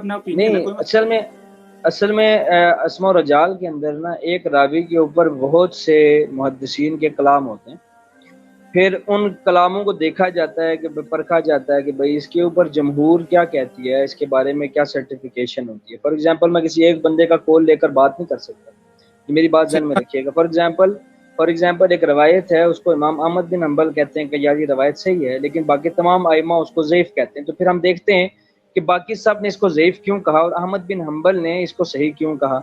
اپنا اوپینین ہے. نہیں اصل میں اسماء و رجال کے اندر نا ایک راوی کے اوپر بہت سے محدثین کے کلام ہوتے ہیں، پھر ان کلاموں کو دیکھا جاتا ہے کہ پرکھا جاتا ہے کہ بھئی اس کے اوپر جمہور کیا کہتی ہے، اس کے بارے میں کیا سرٹیفیکیشن ہوتی ہے. فار ایگزامپل میں کسی ایک بندے کا کول لے کر بات نہیں کر سکتا، یہ میری بات ذہن میں رکھیے گا. فار ایگزامپل ایک روایت ہے، اس کو امام احمد بن حنبل کہتے ہیں کہ یار یہ روایت صحیح ہے، لیکن باقی تمام ائمہ اس کو ضعیف کہتے ہیں. تو پھر ہم دیکھتے ہیں کہ باقی سب نے اس کو ضعیف کیوں کہا اور احمد بن حنبل نے اس کو صحیح کیوں کہا.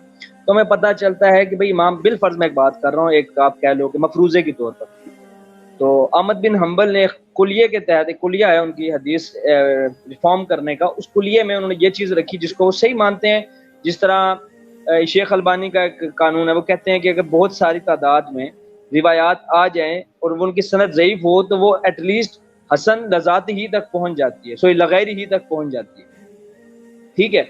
تو ہمیں پتہ چلتا ہے کہ بھئی امام بالفرض میں ایک بات کر رہا ہوں، ایک آپ کہہ لو کہ مفروضے کے طور پر، تو احمد بن حنبل نے کلیے کے تحت، ایک کلیہ ہے ان کی حدیث ریفارم کرنے کا، اس کلیے میں انہوں نے یہ چیز رکھی جس کو وہ صحیح مانتے ہیں. جس طرح شیخ البانی کا ایک قانون ہے، وہ کہتے ہیں کہ اگر بہت ساری تعداد میں روایات آ جائیں اور وہ ان کی سند ضعیف ہو تو وہ ایٹ لیسٹ حسن لذات ہی تک پہنچ جاتی ہے، سوئی لغیر ہی تک پہنچ جاتی ہے. ٹھیک ہے،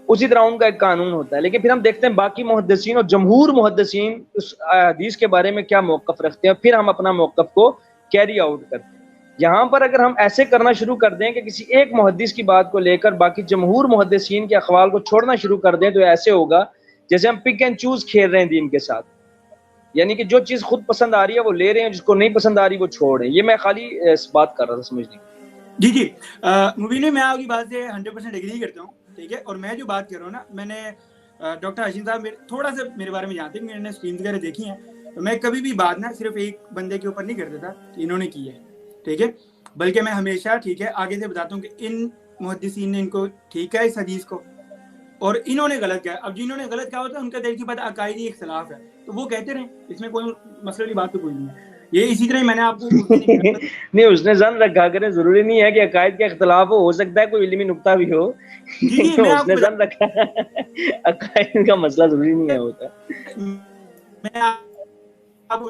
اسی طرح ان کا ایک قانون ہوتا ہے. لیکن پھر ہم دیکھتے ہیں باقی محدثین اور جمہور محدثین اس حدیث کے بارے میں کیا موقف رکھتے ہیں، پھر ہم اپنا موقف کو کیری آؤٹ کرتے ہیں. یہاں پر اگر ہم ایسے کرنا شروع کر دیں کہ کسی ایک محدث کی بات کو لے کر باقی جمہور محدثین کے اقوال کو چھوڑنا شروع کر دیں، تو ایسے ہوگا جیسے ہم پک اینڈ چوز کھیل رہے ہیں دین کے ساتھ، یعنی کہ جو چیز خود پسند آ رہی ہے وہ لے رہے ہیں، جس کو نہیں پسند آ رہی وہ چھوڑ رہے ہیں. یہ میں خالی اس بات کر رہا تھا سمجھنے کی. جی مبین، میں آپ کی بات سے 100% ایگری کرتا ہوں. ٹھیک ہے، اور میں جو بات کر رہا ہوں نا، میں نے ڈاکٹر حشیم صاحب تھوڑا سا میرے بارے میں جانتے ہیں، میں نے اسکرین وغیرہ دیکھی ہیں، تو میں کبھی بھی بات نا صرف ایک بندے کے اوپر نہیں کرتا تھا کہ انہوں نے کی ہے. ٹھیک ہے، بلکہ میں ہمیشہ ٹھیک ہے آگے سے بتاتا ہوں کہ ان محدثین نے ان کو ٹھیک ہے اس حدیث کو، اور انہوں نے غلط کہا. اب جنہوں نے غلط کہا ہوتا ہے ان کا دل کی بات عقائدی اختلاف ہے، تو وہ کہتے رہیں، اس میں کوئی مسئلہ کی بات تو کوئی نہیں ہے. یہ اسی طرح میں نے آپ کو نہیں اس نے ظن رکھا کرے، ضروری نہیں ہے کہ عقائد کا اختلاف ہو سکتا ہے کوئی علمی نقطہ بھی ہو. جی میں اس نے ظن رکھا عقائد کا مسئلہ ضروری نہیں ہے ہوتا. میں آپ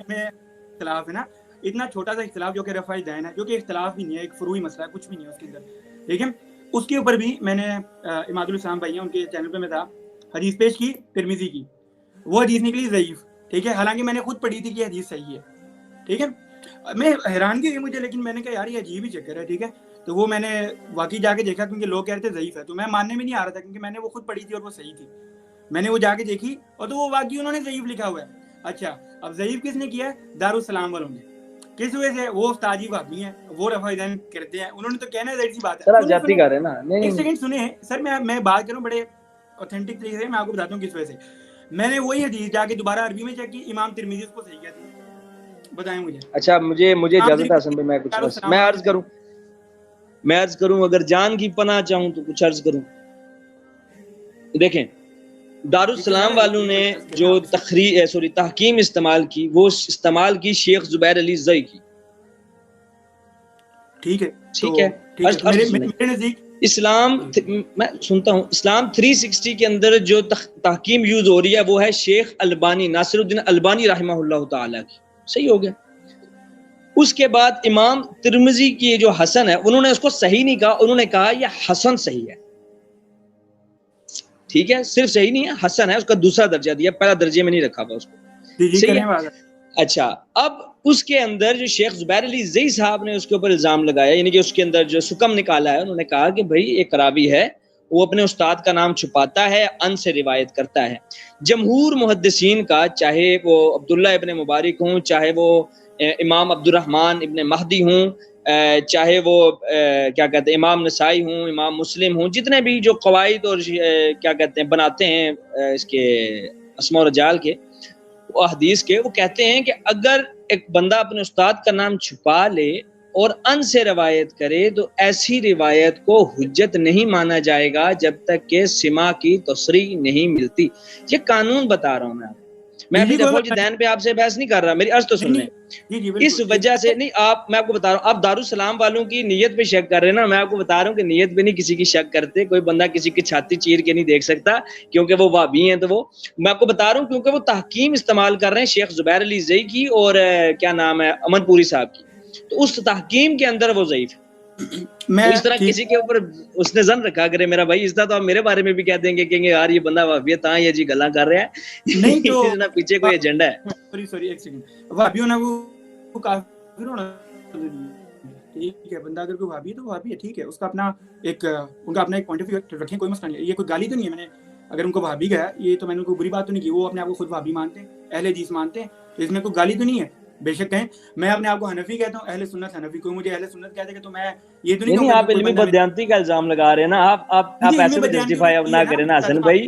میں اختلاف ہے نا، اتنا چھوٹا سا اختلاف جو کہ رفع دین ہے، جو کہ اختلاف بھی نہیں ہے، ایک فروعی مسئلہ ہے، کچھ بھی نہیں ہے اس کے اندر. ٹھیک ہے، اس کے اوپر بھی میں نے اماد الاسلام بھائی ہیں ان کے چینل پہ میں تھا، حدیث پیش کی ترمذی کی، وہ حدیث نکلی ضعیف. ٹھیک ہے، حالانکہ میں نے خود پڑھی تھی کہ حدیث صحیح ہے. ٹھیک ہے، میں حیرانگی ہوئی مجھے، لیکن میں نے کہا یار یہ عجیب ہی چکر ہے. ٹھیک ہے، تو وہ میں نے واقعی جا کے دیکھا، کیونکہ لوگ کہہ رہے تھے ضعیف ہے، تو میں ماننے میں نہیں آ رہا تھا کیونکہ میں نے وہ خود پڑھی تھی اور وہ صحیح تھی. میں نے وہ جا کے دیکھی اور تو وہ واقعی انہوں نے ضعیف لکھا ہوا ہے. اچھا، اب ضعیف کس نے کیا ہے؟ دارالسلام والوں نے. کس وجہ سے؟ وہ استادی وہابی ہیں، وہ رفع دین کرتے ہیں، انہوں نے تو کہنا ہے ظاہر سی بات ہے. سر آپ جاتی کر رہے ہیں نا. ایک سیکنڈ سنیں سر، میں بات کروں بڑے اوتھینٹک طریقے سے، میں آپ کو بتاتا ہوں کس وجہ سے. میں نے وہی حدیث جا کے دوبارہ عربی میں چیک کی، امام ترمذی اس کو صحیح کہتے ہیں. بتائیں مجھے. اچھا مجھے اجازت ہے میں کچھ میں عرض کروں اگر جان کی پناہ چاہوں تو کچھ عرض کروں. دیکھیں دارالسلام والوں نے جو تحکیم استعمال کی، وہ استعمال کی شیخ زبیر علی زئی کی. ٹھیک ہے میرے نزدیک اسلام، میں سنتا ہوں، اسلام 360 کے اندر جو تحکیم یوز ہو رہی ہے وہ ہے شیخ البانی، ناصر الدین البانی رحمہ اللہ تعالی کی. صحیح ہو گیا. اس کے بعد امام ترمذی کی جو حسن ہے، انہوں نے اس کو صحیح نہیں کہا، انہوں نے کہا یہ حسن صحیح ہے. ٹھیک ہے، صرف صحیح نہیں ہے، حسن ہے، اس کا دوسرا درجہ دیا، پہلا درجے میں نہیں رکھا ہوا اس کو. صحیح ہے. اچھا، اب اس کے اندر جو شیخ زبیر علی زئی صاحب نے اس کے اوپر الزام لگایا، یعنی کہ اس کے اندر جو سکم نکالا ہے، انہوں نے کہا کہ بھائی ایک راوی ہے، وہ اپنے استاد کا نام چھپاتا ہے، ان سے روایت کرتا ہے. جمہور محدثین کا، چاہے وہ عبداللہ ابن مبارک ہوں، چاہے وہ امام عبد الرحمن ابن مہدی ہوں، چاہے وہ کیا کہتے ہیں امام نسائی ہوں، امام مسلم ہوں، جتنے بھی جو قواعد اور کیا کہتے ہیں بناتے ہیں اس کے اسماء و رجال کے حدیث کے، وہ کہتے ہیں کہ اگر ایک بندہ اپنے استاد کا نام چھپا لے اور ان سے روایت کرے تو ایسی روایت کو حجت نہیں مانا جائے گا جب تک کہ سما کی تصریح نہیں ملتی. یہ قانون بتا رہا ہوں میں ابھی رفع الدین پہ آپ سے بحث نہیں کر رہا، میری عرض تو سن لیں. اس وجہ سے نہیں، میں آپ کو بتا رہا ہوں، آپ دارالسلام والوں کی نیت پہ شک کر رہے ہیں نا، میں آپ کو بتا رہا ہوں کہ نیت پہ نہیں کسی کی شک کرتے. کوئی بندہ کسی کی چھاتی چیر کے نہیں دیکھ سکتا کیونکہ وہ وہابی ہیں. تو وہ میں آپ کو بتا رہا ہوں کیونکہ وہ تحکیم استعمال کر رہے ہیں شیخ زبیر علی زئی کی اور کیا نام ہے امن پوری صاحب کی، تو اس تحکیم کے اندر وہ ضعیف ہے. اس طرح کسی کے اوپر اس نے ظن رکھا کرے میرا بھائی، اس طرح تو آپ میرے بارے میں بھی کہہ دیں گے کہ یار یہ بندہ وہابی ہے، تاں یہ جی گلاں کر رہا ہے، نہیں تو پیچھے کوئی ایجنڈا ہے. سوری ایک سیکنڈ، وہابیوں نے وہ کافر ہونا. ٹھیک ہے, بندہ اگر کوئی وہابی ہے تو وہابی ہے, ٹھیک ہے, اس کا اپنا ایک ان کا اپنا ایک پوائنٹ آف ویو رکھیں, کوئی مسئلہ نہیں ہے, یہ کوئی گالی تو نہیں ہے. میں نے اگر ان کو وہابی کہا, یہ تو میں نے کوئی بری بات تو نہیں کی, وہ اپنے آپ کو خود وہابی مانتے ہیں, اہل حدیث مانتے ہیں, تو اس میں کوئی گالی تو نہیں ہے, بے شک کہیں. میں اپنے آپ کو حنفی کہتا ہوں, اہل سنت حنفی, کوئی مجھے اہل سنت کہتے کہ تو میں یہ تو نہیں نہیں کہوں گا آپ کہ کوئی علمی بندہ بدیانتی کا الزام لگا رہے ہیں نا, آپ علمی ایسے تو بدیانتی جسٹیفائی اب ہوتی نہ ہے نا, کریں نا حسن بھائی.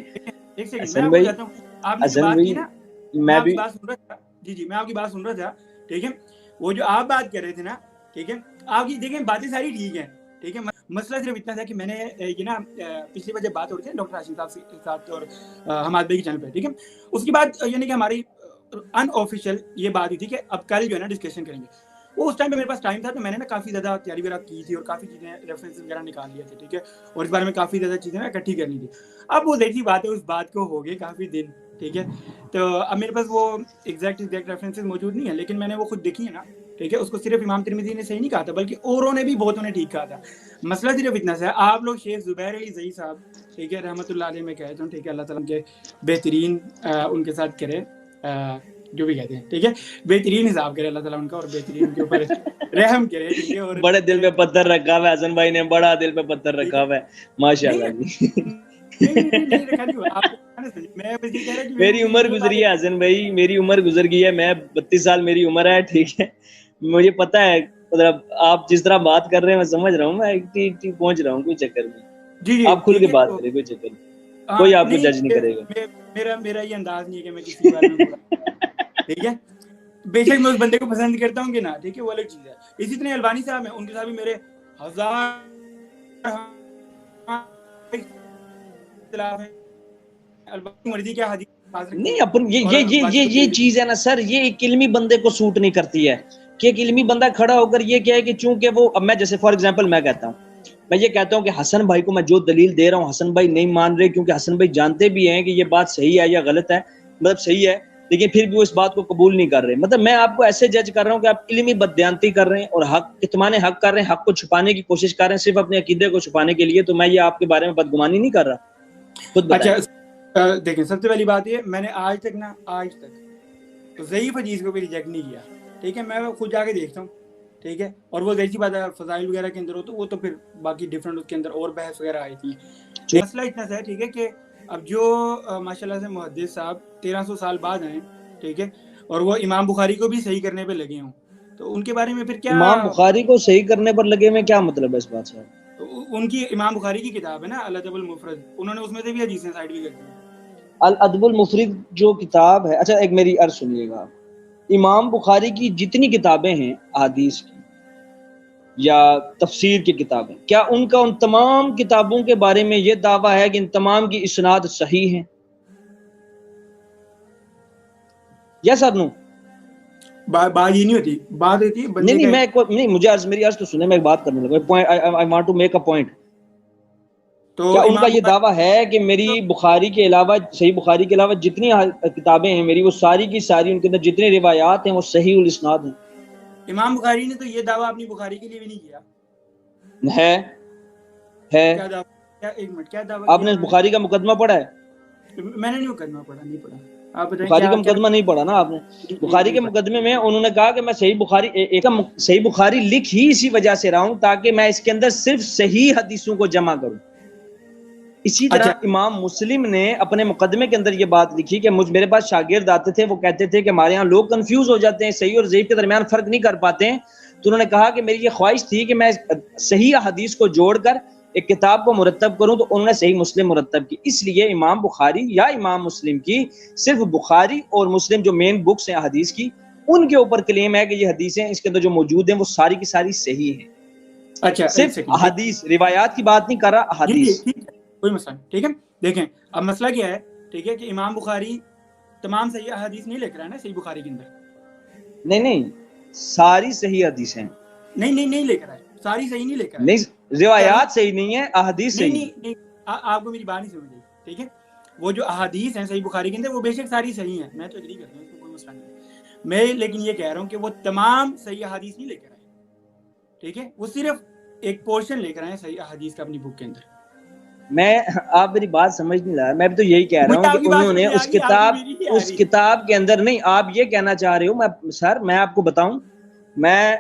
ایک سیکنڈ میں حسن آپ کو بھائی, بتاتا ہوں, آپ نے جو حسن بات کی بھائی نا, میں میں آپ کی بھی بات سن رہا تھا, جی میں آپ کی بات سن رہا تھا, ٹھیک ہے, وہ جو آپ بات کر رہے تھے نا, ٹھیک ہے, آپ کی دیکھیں باتیں ساری ٹھیک ہیں, ٹھیک ہے, مسئلہ صرف اتنا تھا کہ میں نے یہ نا پچھلی بار جب بات ہو رہی تھی ڈاکٹر ہاشم صاحب کے ساتھ اور حماد بھائی کے چینل پہ, ٹھیک ہے, اس کے بعد یعنی کہ ہماری ان آفیشیل یہ بات ہوئی تھی کہ اب کل جو ہے نا ڈسکشن کریں گے. وہ اس ٹائم پہ میرے پاس ٹائم تھا, تو میں نے نا کافی زیادہ تیاری وغیرہ کی تھی اور کافی چیزیں ریفرنس وغیرہ نکال لیا تھے, ٹھیک ہے, اور اس بارے میں کافی زیادہ چیزیں نا اکٹھی کرنی تھی. اب وہ دیکھی بات ہے, اس بات کو ہو گئے کافی دن, ٹھیک ہے, تو اب میرے پاس وہ ایگزیکٹ ریفرنسز موجود نہیں ہے, لیکن میں نے وہ خود دیکھی ہے نا, ٹھیک ہے, اس کو صرف امام ترمذی نے صحیح نہیں کہا تھا, بلکہ اوروں نے بھی بہتوں نے ٹھیک کہا تھا. مسئلہ صرف اتنا سا ہے, آپ لوگ شیخ زبیر علی زئی صاحب, ٹھیک ہے, رحمۃ اللہ علیہ میں کہتا ہوں, ٹھیک ہے, اللہ تعالیٰ کے بہترین ان کے ساتھ کرے, جو بھی کہتے ہیں, ٹھیک ہے, بہترین حساب کرے اللہ تعالیٰ ان کا, اور بہترین ان کے اوپر رحم کرے, ٹھیک ہے, اور بڑے دل پہ پتھر رکھا ہوا ہے حسن بھائی نے, بڑا دل پہ پتھر رکھا ہوا ہے, ماشاء اللہ جی. نہیں رکھا نہیں ہوا, آپ میں بس یہ کہہ رہا کہ میری عمر جو بات گزری ہے حسن بھائی, میری عمر گزر گئی ہے, میں 32 سال میری عمر ہے, ٹھیک ہے, مجھے پتا ہے, مطلب آپ جس طرح بات کر رہے ہیں میں سمجھ رہا ہوں, میں ٹھیک پہنچ رہا ہوں, کوئی چکر نہیں, جی آپ کھل ٹھیک کے ہے, بات کریں, کوئی چکر نہیں, کوئی آپ کو جج نہیں کرے گا. میرا یہ انداز نہیں ہے کہ میں کسی کے بارے میں برا, ٹھیک ہے, بے شک میں اس بندے کو پسند کرتا ہوں کہ نا, ٹھیک ہے, وہ الگ چیز ہے. اسی طرح البانی صاحب ہیں, ان کے ساتھ بھی میرے ہزار اختلاف ہیں. البانی مرضی کیا حدیث پاس رکھتے نہیں ہیں, اپن اور یہ چیز ہے نا سر, یہ ایک علمی بندے کو سوٹ نہیں کرتی ہے, کہ ایک علمی بندہ کھڑا ہو کر یہ کہے کہ چونکہ وہ, اب میں جیسے فار ایگزامپل میں کہتا ہوں, میں یہ کہتا ہوں کہ حسن بھائی کو میں جو دلیل دے رہا ہوں حسن بھائی نہیں مان رہے, کیونکہ حسن بھائی جانتے بھی ہیں کہ یہ بات صحیح ہے یا غلط ہے, مطلب صحیح ہے, لیکن پھر بھی وہ اس بات کو قبول نہیں کر رہے. مطلب میں آپ کو ایسے جج کر رہا ہوں کہ آپ علمی بددیانتی کر رہے ہیں اور حق کتمان حق کر رہے ہیں, حق کو چھپانے کی کوشش کر رہے ہیں صرف اپنے عقیدے کو چھپانے کے لیے. تو میں یہ آپ کے بارے میں بدگمانی نہیں کر رہا, خود بتائیں. اچھا دیکھیں, سب سے پہلی بات یہ, میں نے آج تک ضعیف حدیث کو بھی ریجیکٹ نہیں کیا, ٹھیک ہے, میں خود جا کے دیکھتا ہوں, ٹھیک ہے, اور وہ ظاہر سی بات ہے فضائل وغیرہ کے اندر ہو تو وہ تو پھر باقی ڈفرینٹ اس کے اندر اور بحث وغیرہ آئی تھی. مسئلہ اتنا سا ہے, ٹھیک ہے, کہ اب جو ماشاء اللہ سے محدث صاحب 1300 سال بعد آئے, ٹھیک ہے, اور وہ امام بخاری کو بھی صحیح کرنے پہ لگے ہوں, تو ان کے بارے میں پھر کیا, امام بخاری کو صحیح کرنے پر لگے میں کیا مطلب ہے اس بات سے؟ ان کی امام بخاری کی کتاب ہے نا الادب المفرد, انہوں نے اس میں سے بھی حدیثیں سائڈ بھی کر دی ہیں. الادب المفرد جو کتاب ہے, اچھا ایک میری عرض سنیے گا, امام بخاری کی جتنی کتابیں ہیں احادیث کی یا تفسیر کی کتابیں, کیا ان کا ان تمام کتابوں کے بارے میں یہ دعویٰ ہے کہ ان تمام کی اسناد صحیح ہیں؟ یس اور نو؟ بات یہ نہیں ہوتی, بات ہوتی ہے بندے نہیں کا, نہیں مجھے میری عرض تو سنیں, میں ایک بات کرنے لگا, I want to make a point. تو کیا ان کا امام یہ دعویٰ ہے کہ میری تو بخاری کے علاوہ, صحیح بخاری کے علاوہ جتنی کتابیں ہیں میری, وہ ساری کی ساری ان کے اندر جتنے روایات ہیں وہ صحیح الاسناد ہیں؟ امام بخاری نے تو یہ دعویٰ اپنی بخاری کے لیے بھی نہیں کیا ہے. کیا دعویٰ, کیا, ایک منٹ, کیا دعویٰ آپ کیا نے انہوں بخاری کا مقدمہ پڑھا ہے؟ میں نے نہیں کرنا پڑا, نہیں پڑھا, آپ بتائیں بخاری کیا کا کیا. مقدمہ نہیں پڑھا نا آپ نے؟ بخاری نہیں کے پڑھا. مقدمے میں انہوں نے کہا کہ میں صحیح بخاری لکھ ہی اسی وجہ سے رہا ہوں تاکہ میں اس کے اندر صرف صحیح حدیثوں کو جمع کروں. اسی طرح اچھا امام مسلم نے اپنے مقدمے کے اندر یہ بات لکھی کہ میرے پاس شاگرد آتے تھے, وہ کہتے تھے کہ ہمارے ہاں لوگ کنفیوز ہو جاتے ہیں, صحیح اور ضعیف کے درمیان فرق نہیں کر پاتے ہیں. تو انہوں نے کہا کہ میری یہ خواہش تھی کہ میں صحیح حدیث کو جوڑ کر ایک کتاب کو مرتب کروں, تو انہوں نے صحیح مسلم مرتب کی. اس لیے امام بخاری یا امام مسلم کی صرف بخاری اور مسلم جو مین بکس ہیں حدیث کی, ان کے اوپر کلیم ہے کہ یہ حدیثیں اس کے اندر جو موجود ہیں وہ ساری کی ساری صحیح ہیں. اچھا, ایک صرف سیکنڈ, حدیث, روایات کی بات نہیں کر رہا, حدیث. ٹھیک ہے, کوئی مسئلہ نہیں, ٹھیک ہے. دیکھیں اب مسئلہ کیا ہے, ٹھیک ہے, کہ امام بخاری تمام صحیح احادیث نہیں لے کر آئے نا صحیح بخاری کے اندر. نہیں ساری صحیح حدیث ہیں. نہیں لے کر آئے, ساری صحیح نہیں لے کر آئے. نہیں, روایات صحیح نہیں ہے, احادیث صحیح ہیں. نہیں آپ کو میری بات نہیں سمجھ رہی, ٹھیک ہے. وہ جو احادیث ہیں صحیح بخاری کے اندر وہ بے شک ساری صحیح ہیں, میں تو ایگری کرتا ہوں, اس میں کوئی مسئلہ نہیں ہے. میں لیکن یہ کہہ رہا ہوں کہ وہ تمام صحیح احادیث نہیں لے کر آئے, ٹھیک ہے, وہ صرف ایک پورشن لے کر آئے صحیح احادیث کا اپنی بک کے اندر. آپ میری بات سمجھ نہیں رہا, میں بھی تو یہی کہہ رہا مجھے ہوں آپ کہ کی بات انہوں نے سمجھ آ گئی, آپ کو میری نہیں آ اس رہی. کتاب کے اندر, نہیں آپ یہ کہنا چاہ رہے ہو, میں آپ کو بتاؤں, میں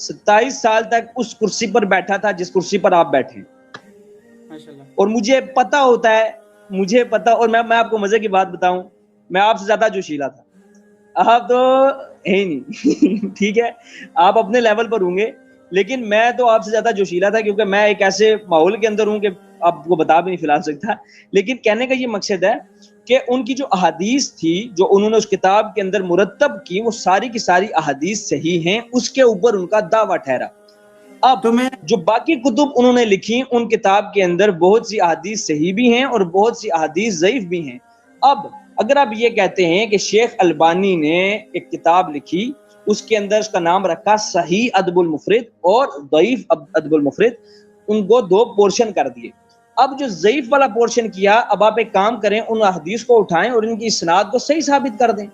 27 سال تک اس کرسی پر بیٹھا تھا جس کرسی پر آپ بیٹھے ہیں. اور مجھے پتا ہوتا ہے, مجھے پتا, اور میں آپ کو مزے کی بات بتاؤں, میں آپ سے زیادہ جوشیلا تھا, آپ تو ہے ہی نہیں. ٹھیک ہے, آپ اپنے لیول پر ہوں گے, لیکن میں تو آپ سے زیادہ جوشیلا تھا, کیونکہ میں ایک ایسے ماحول کے اندر ہوں کہ آپ کو بتا بھی نہیں پھیلا سکتا. لیکن کہنے کا یہ مقصد ہے کہ ان کی جو احادیث تھی جو انہوں نے اس کتاب کے اندر مرتب کی, وہ ساری کی ساری احادیث صحیح ہیں, اس کے اوپر ان کا دعویٰ ٹھہرا. اب تو میں جو باقی کتب انہوں نے لکھی, ان کتاب کے اندر بہت سی احادیث صحیح بھی ہیں اور بہت سی احادیث ضعیف بھی ہیں. اب اگر آپ یہ کہتے ہیں کہ شیخ البانی نے ایک کتاب لکھی, اس کے اندر اس کا نام رکھا صحیح ادب المفرد اور ضعیف ادب المفرد, ان کو 2 پورشن کر دیے. اب جو ضعیف والا پورشن کیا, اب آپ ایک کام کریں, ان احادیث کو اٹھائیں اور ان کی اسناد کو صحیح ثابت کر دیں.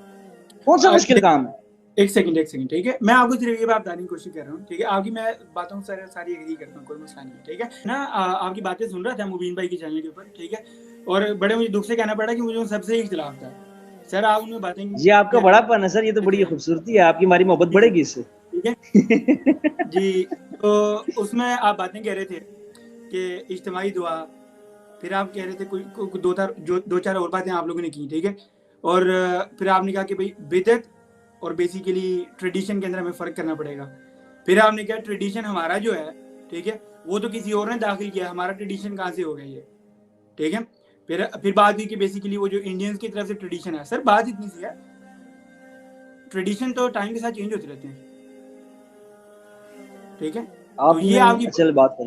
کون سا مشکل کام ہے؟ ایک سیکنڈ, ٹھیک ہے, میں آپ کو صرف یہ بات بتانے کی کوشش کر رہا ہوں. ٹھیک ہے, آپ کی میں باتوں سے ساری ایگری کرتا ہوں, کوئی مسئلہ نہیں ہے. ٹھیک ہے نا, آپ کی باتیں سن رہا تھا مبین بھائی کی چینل کے اوپر. ٹھیک ہے, اور بڑے مجھے دکھ سے کہنا پڑا کہ مجھے ان سب سے ہی اختلاف تھا. سر آپ ان میں باتیں, جی آپ کا بڑا پن ہے سر, یہ تو بڑی خوبصورتی ہے آپ کی, ہماری محبت بڑھے گی اس سے. ٹھیک ہے جی, تو اس میں آپ باتیں کہہ رہے تھے کہ اجتماعی دعا, پھر آپ کہہ رہے تھے کوئی 2-4 اور باتیں آپ لوگوں نے کی. ٹھیک ہے, اور پھر آپ نے کہا کہ بھائی بدعت اور بیسیکلی ٹریڈیشن کے اندر ہمیں فرق کرنا پڑے گا. پھر آپ نے کہا ٹریڈیشن ہمارا جو ہے, ٹھیک ہے, وہ تو کسی اور نے داخل کیا, ہمارا ٹریڈیشن کہاں سے ہو گیا یہ. ٹھیک ہے, پھر بات ہوئی کہ بیسیکلی وہ جو انڈینز کی طرف سے ٹریڈیشن ہے. سر بات اتنی سی ہے, ٹریڈیشن تو ٹائم کے ساتھ چینج ہوتے رہتے ہیں. ٹھیک ہے, تو یہ آپ کی اصل بات ہے.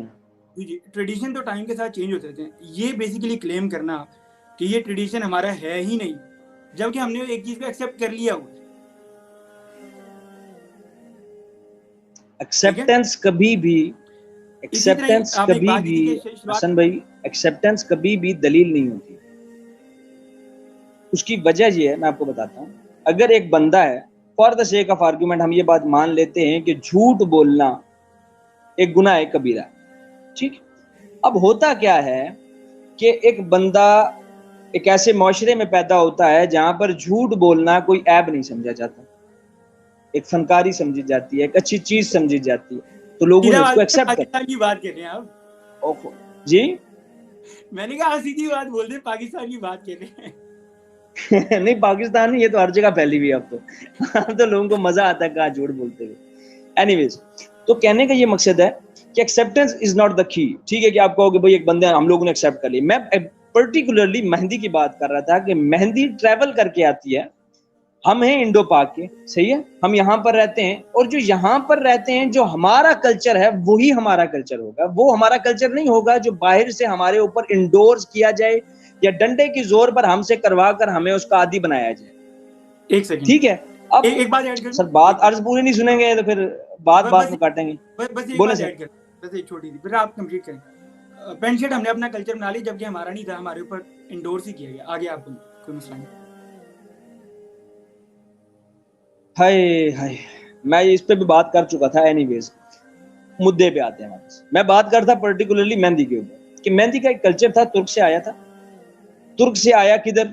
جی, ٹریڈیشن تو ٹائم کے ساتھ چینج ہوتے رہتے ہیں. یہ بیسیکلی کلیم کرنا کہ یہ ٹریڈیشن ہمارا ہے ہی نہیں, جبکہ ہم نے ایک چیز کو ایکسیپٹ کر لیا ہوا. ایکسیپٹنس کبھی بھی حسن بھائی, ایکسیپٹنس کبھی بھی دلیل نہیں ہوتی. اس کی وجہ یہ ہے, میں آپ کو بتاتا ہوں. اگر ایک بندہ ہے, for the sake of argument ہم یہ بات مان لیتے ہیں کہ جھوٹ بولنا ایک گناہ ہے کبیرہ. ٹھیک, اب ہوتا کیا ہے کہ ایک بندہ ایک ایسے معاشرے میں پیدا ہوتا ہے جہاں پر جھوٹ بولنا کوئی عیب نہیں سمجھا جاتا, ایک فنکاری سمجھی جاتی ہے, ایک اچھی چیز سمجھی جاتی ہے, تو لوگوں نے اس کو ایکسپٹ کر. پاکستان کی بات کر رہے ہیں آپ؟ جی میں نے کہا سیدھی بات بول دیں, پاکستان کی بات کر رہے ہیں. نہیں پاکستان نہیں, یہ تو ہر جگہ پھیلی ہوئی ہے اب تو لوگوں کو مزہ آتا ہے کہاں جھوٹ بولتے ہوئے. اینی ویز, تو کہنے کا یہ مقصد ہے کہ ایکسیپٹنس از ناٹ دا کی. ٹھیک ہے کہ آپ کہو کہ بھائی ایک بندے ہم لوگوں نے ایکسیپٹ کر لی. میں پرٹیکولرلی مہندی کی بات کر رہا تھا کہ مہندی ٹریول کر کے آتی ہے. ہم ہیں انڈو پاک کے, صحیح ہے, ہم یہاں پر رہتے ہیں, اور جو یہاں پر رہتے ہیں جو ہمارا کلچر ہے وہی ہمارا کلچر ہوگا. وہ ہمارا کلچر نہیں ہوگا جو باہر سے ہمارے اوپر انڈورس کیا جائے یا ڈنڈے کی زور پر ہم سے کروا کر ہمیں اس کا عادی بنایا جائے. ایک سیکنڈ, ٹھیک ہے, اب ایک بات ایڈ کر, سر بات عرض پوری نہیں سنیں گے تو پھر بات میں کاٹیں گے. بس ایک بات ایڈ کر, بس ایک چھوٹی سی, پھر آپ کمپلیٹ کریں. پینٹ شرٹ ہم نے اپنا کلچر بنا لی, جبکہ ہمارا نہیں تھا, ہمارے اوپر انڈورس ہی کیا گیا. آگے آپ کو کوئی مسئلہ نہیں. ہائے میں اس پہ بھی بات کر چکا تھا. اینی ویز, مدعے پہ آتے ہیں. میں بات کرتا پرٹیکولرلی مہندی کے اوپر کہ مہندی کا ایک کلچر تھا, ترک سے آیا تھا. ترک سے آیا کدھر؟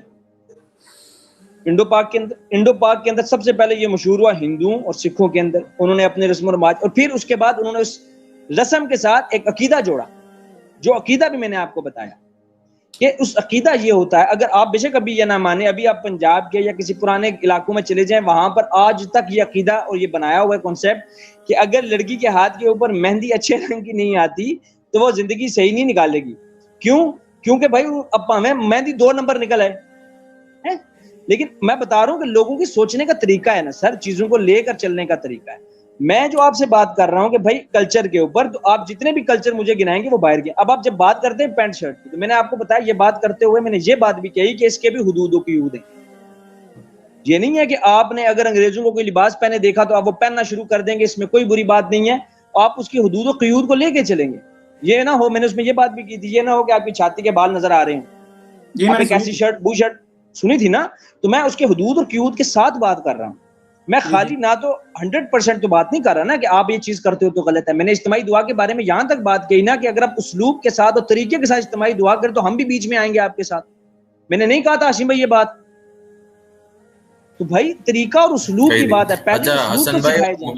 انڈو پاک کے اندر. انڈو پاک کے اندر سب سے پہلے یہ مشہور ہوا ہندوؤں اور سکھوں کے اندر. انہوں نے اپنے رسم و رواج, اور پھر اس کے بعد انہوں نے اس رسم کے ساتھ ایک عقیدہ جوڑا, جو عقیدہ بھی میں نے آپ کو بتایا کہ اس عقیدہ یہ ہوتا ہے. اگر آپ بے شک ابھی یہ نہ مانیں, ابھی آپ پنجاب کے یا کسی پرانے علاقوں میں چلے جائیں, وہاں پر آج تک یہ عقیدہ اور یہ بنایا ہوا ہے کانسیپٹ کہ اگر لڑکی کے ہاتھ کے اوپر مہندی اچھے رنگ کی نہیں آتی تو وہ زندگی صحیح نہیں نکالے گی. کیوں؟ کیونکہ بھائی اب ہمیں مہندی 2 نمبر نکل ہے. لیکن میں بتا رہا ہوں کہ لوگوں کی سوچنے کا طریقہ ہے نا سر, چیزوں کو لے کر چلنے کا طریقہ ہے. میں جو آپ سے بات کر رہا ہوں کہ بھائی کلچر کے اوپر, تو آپ جتنے بھی کلچر مجھے گنائیں گے وہ باہر کے. اب آپ جب بات کرتے ہیں پینٹ شرٹ کی, تو میں نے آپ کو بتایا یہ بات کرتے ہوئے میں نے یہ بات بھی کہی کہ اس کے بھی حدود و قیود ہیں. یہ نہیں ہے کہ آپ نے اگر انگریزوں کو کوئی لباس پہنے دیکھا تو آپ وہ پہننا شروع کر دیں گے, اس میں کوئی بری بات نہیں ہے, آپ اس کی حدود و قیود کو لے کے چلیں گے. یہ نہ ہو, میں نے اس میں یہ بات بھی کی تھی, یہ نہ ہو کہ آپ کی چھاتی کے بال نظر آ رہے ہیں, آپ ایک ایسی شرٹ بو شرٹ سنی تھی نا, تو میں اس کے حدود اور قیود کے ساتھ بات کر رہا ہوں. میں خالی نہ تو 100% تو بات نہیں کر رہا نا کہ آپ یہ چیز کرتے ہو تو غلط ہے. میں نے اجتماعی دعا کے بارے میں یہاں تک بات کہی نا کہ اگر آپ اسلوب کے ساتھ اور طریقے کے ساتھ اجتماعی دعا کریں تو ہم بھی بیچ میں آئیں گے آپ کے ساتھ. میں نے نہیں کہا تھا حشیم بھائی یہ بات, تو بھائی طریقہ اور اسلوب کی بات ہے, پہلے اسلوب کو سکھایا جائے.